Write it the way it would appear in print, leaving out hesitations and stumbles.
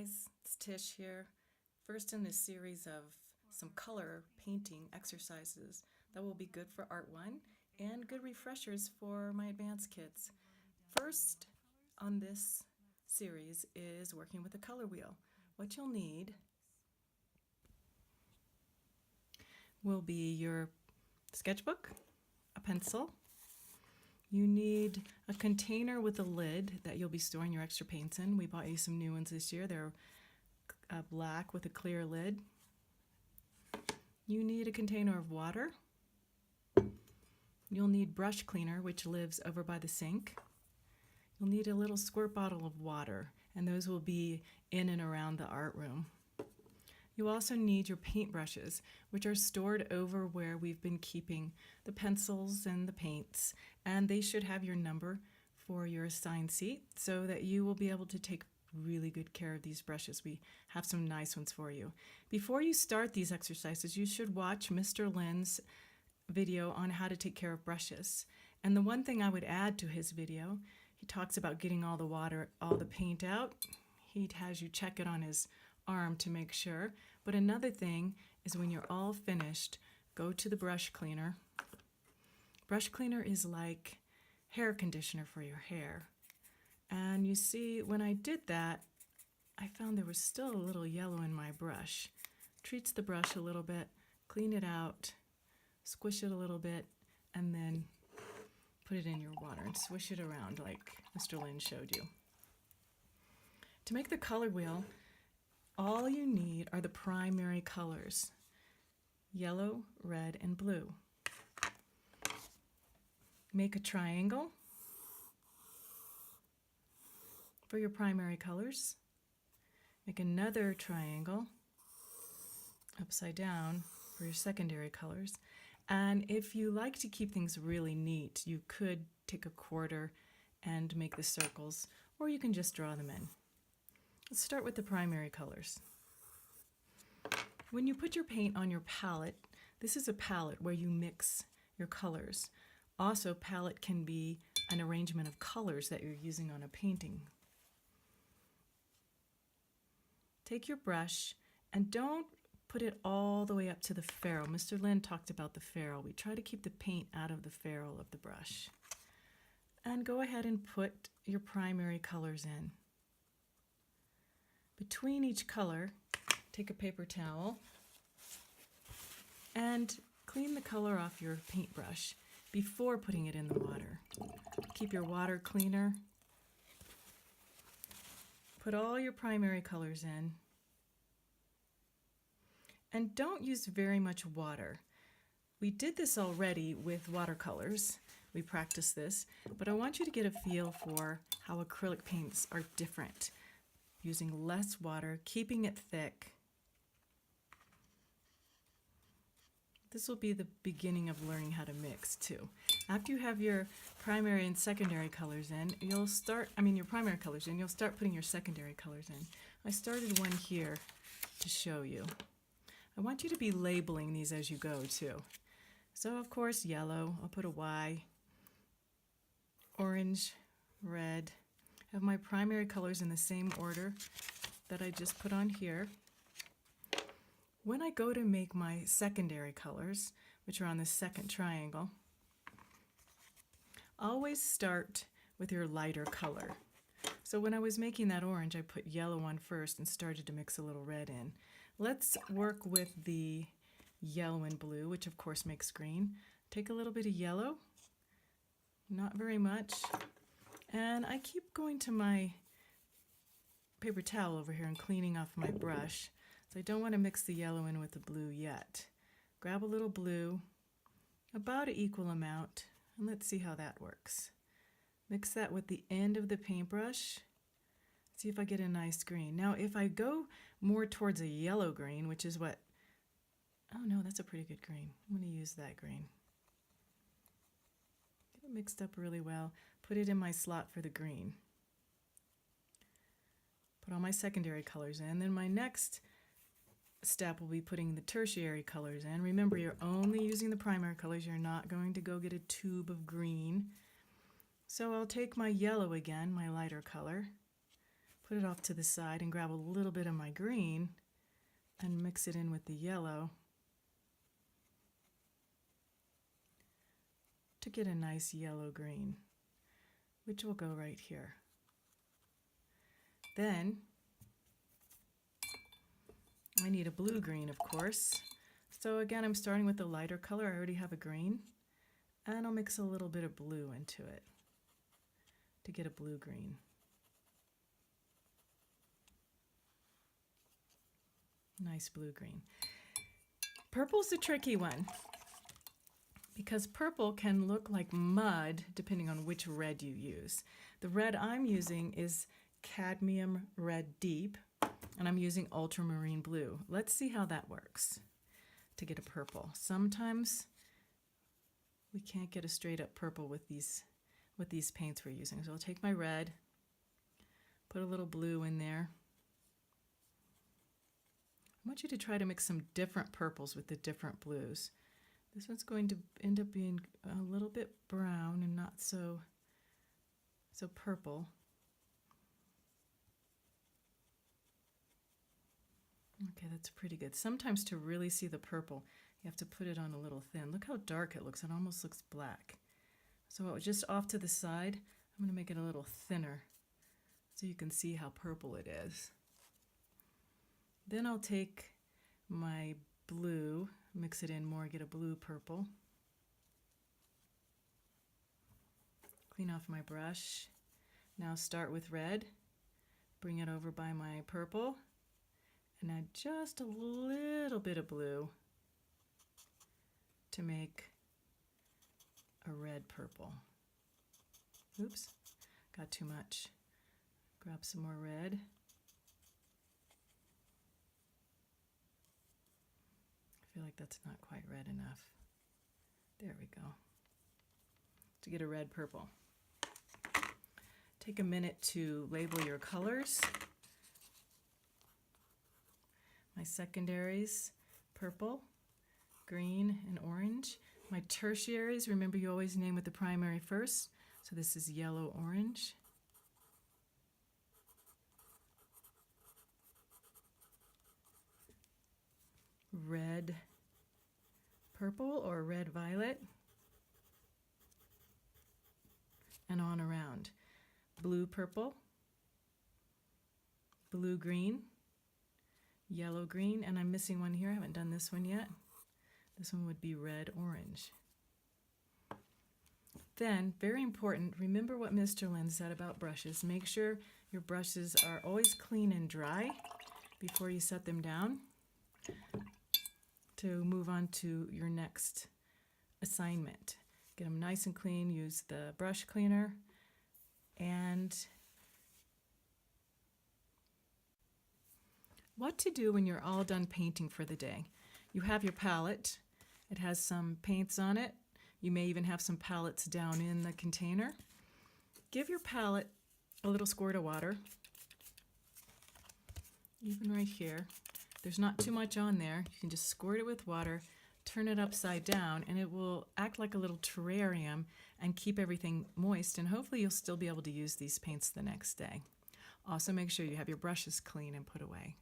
guys, it's Tish here. First in this series of some color painting exercises that will be good for Art 1 and good refreshers for my advanced kids. First on this series is working with the color wheel. What you'll need will be your sketchbook, a pencil. You need a container with a lid that you'll be storing your extra paints in. We bought you some new ones this year. They're black with a clear lid. You need a container of water. You'll need brush cleaner, which lives over by the sink. You'll need a little squirt bottle of water, and those will be in and around the art room. You also need your paintbrushes, which are stored over where we've been keeping the pencils and the paints, and they should have your number for your assigned seat so that you will be able to take really good care of these brushes. We have some nice ones for you. Before you start these exercises, you should watch Mr. Lynn's video on how to take care of brushes. And the one thing I would add to his video, he talks about getting all the paint out. He has you check it on his arm to make sure. But another thing is when you're all finished, go to the brush cleaner. Brush cleaner is like hair conditioner for your hair. And you see, when I did that, I found there was still a little yellow in my brush. Treats the brush a little bit, clean it out, squish it a little bit, and then put it in your water and swish it around like Mr. Lynn showed you. To make the color wheel, all you need are the primary colors, yellow, red, and blue. Make a triangle for your primary colors. Make another triangle upside down for your secondary colors. And if you like to keep things really neat, you could take a quarter and make the circles, or you can just draw them in. Let's start with the primary colors. When you put your paint on your palette, this is a palette where you mix your colors. Also, palette can be an arrangement of colors that you're using on a painting. Take your brush and don't put it all the way up to the ferrule. Mr. Lynn talked about the ferrule. We try to keep the paint out of the ferrule of the brush. And go ahead and put your primary colors in. Between each color, take a paper towel and clean the color off your paintbrush before putting it in the water. Keep your water cleaner. Put all your primary colors in. And don't use very much water. We did this already with watercolors. We practiced this, but I want you to get a feel for how acrylic paints are different. Using less water, keeping it thick. This will be the beginning of learning how to mix too. After you have your primary and secondary colors in, your primary colors in, you'll start putting your secondary colors in. I started one here to show you. I want you to be labeling these as you go too. So of course, yellow, I'll put a Y. Orange, red. I have my primary colors in the same order that I just put on here. When I go to make my secondary colors, which are on the second triangle, always start with your lighter color. So when I was making that orange, I put yellow on first and started to mix a little red in. Let's work with the yellow and blue, which of course makes green. Take a little bit of yellow, not very much. And I keep going to my paper towel over here and cleaning off my brush. So I don't want to mix the yellow in with the blue yet. Grab a little blue, about an equal amount, and let's see how that works. Mix that with the end of the paintbrush. See if I get a nice green. Now if I go more towards a yellow green, which is what, oh no, that's a pretty good green. I'm going to use that green. Get it mixed up really well. Put it in my slot for the green. Put all my secondary colors in. Then my next step will be putting the tertiary colors in. Remember, you're only using the primary colors. You're not going to go get a tube of green. So I'll take my yellow again, my lighter color, put it off to the side and grab a little bit of my green and mix it in with the yellow to get a nice yellow-green, which will go right here. Then I need a blue-green, of course. So again, I'm starting with a lighter color. I already have a green, and I'll mix a little bit of blue into it to get a blue-green. Nice blue-green. Purple's a tricky one because purple can look like mud depending on which red you use. The red I'm using is Cadmium Red Deep, and I'm using Ultramarine Blue. Let's see how that works to get a purple. Sometimes we can't get a straight up purple with these paints we're using. So I'll take my red, put a little blue in there. I want you to try to mix some different purples with the different blues. This one's going to end up being a little bit brown and not so purple. Okay, that's pretty good. Sometimes to really see the purple, you have to put it on a little thin. Look how dark it looks. It almost looks black. So just off to the side, I'm going to make it a little thinner so you can see how purple it is. Then I'll take my blue, mix it in more, get a blue purple. Clean off my brush. Now start with red, bring it over by my purple, and add just a little bit of blue to make a red purple. Oops, got too much. Grab some more red. I feel like that's not quite red enough. There we go. To get a red purple. Take a minute to label your colors. My secondaries, purple, green, and orange. My tertiaries, remember you always name with the primary first. So this is yellow, orange. Red, purple, or red, violet. And on around. Blue, purple, blue, green, yellow, green, and I'm missing one here. I haven't done this one yet. This one would be red, orange. Then, very important, remember what Mr. Lynn said about brushes. Make sure your brushes are always clean and dry before you set them down to move on to your next assignment. Get them nice and clean, use the brush cleaner, and what to do when you're all done painting for the day. You have your palette. It has some paints on it. You may even have some palettes down in the container. Give your palette a little squirt of water, even right here. There's not too much on there. You can just squirt it with water, turn it upside down, and it will act like a little terrarium and keep everything moist, and hopefully you'll still be able to use these paints the next day. Also, make sure you have your brushes clean and put away.